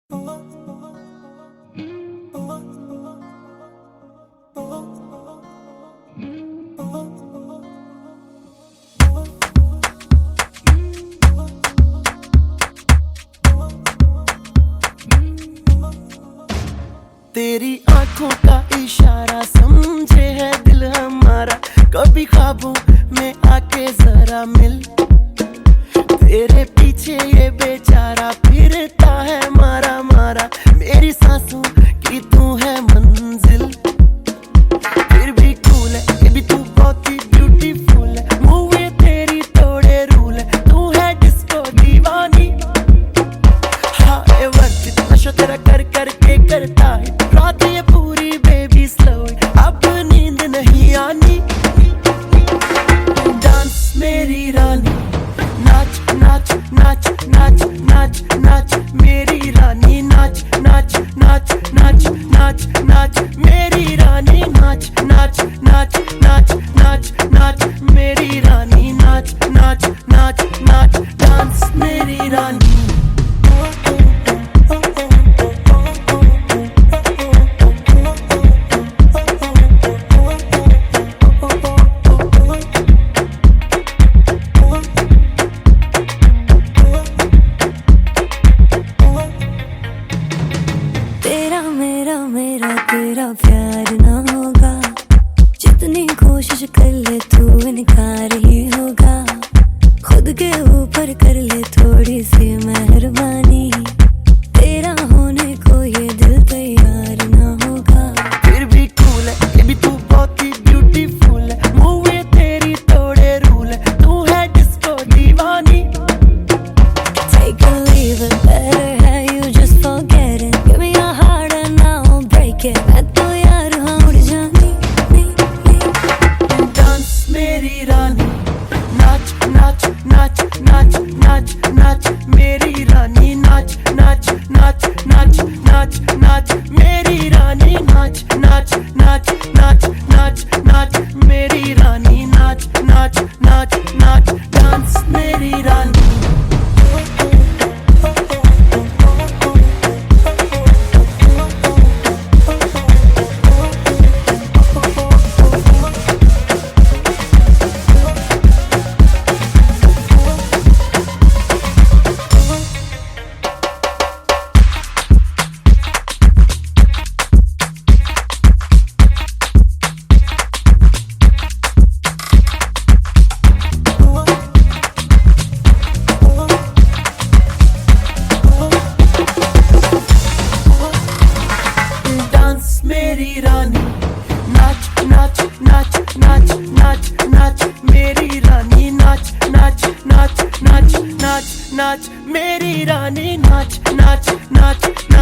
तेरी आंखों का इशारा समझे है दिल हमारा, कभी ख्वाबों में आके जरा मिल। तेरे पीछे ये बेचारा फिरता है मारा मारा, मेरी सांसों की तू है मंजिल। फिर भी कूल है ये भी तू बहुत ही ब्यूटीफुल है, मूव ये तेरी तोड़े रूल है, तू है डिस्को दीवानी। हाँ ये वक्त नशा तेरा कर करके करता है, रात ये पूरी बेबी स्लो, अब नींद नहीं आनी। डांस मेरी रानी, नाच नाच नाच नाच नाच नाच मेरी रानी, नाच नाच नाच नाच नाच नाच मेरी रानी, नाच नाच नाच नाच नाच नाच मेरी रानी, नाच नाच नाच नाच डांस मेरी रानी। मेरा तेरा प्यार ना होगा, जितनी कोशिश कर ले तू इनकार ही होगा। खुद के ऊपर कर ले थोड़ी सी मेहरबानी, तेरा होने को ये दिल तैयार ना होगा। फिर भी कूल है ये भी तू बहुत ही ब्यूटीफुल है, मूव ये तेरी तोड़े रूल है, तू है disco Deewani. Take a leave it, better have you just forget it, give me your heart and I'll break it। मैं तो यार हाँ उड़ जानी डांस मेरी रानी, नाच नाच नाच नाच नाच नाच मेरी रानी, नाच नाच नाच नाच नाच नाच मेरी रानी, नाच नाच नाच नाच नाच नाच मेरी रानी, नाच नाच नाच नाच डांस मेरी रानी। मेरी रानी, नाच नाच नाच नाच नाच नाच मेरी रानी, नाच नाच नाच नाच नाच नाच मेरी रानी, नाच नाच नाच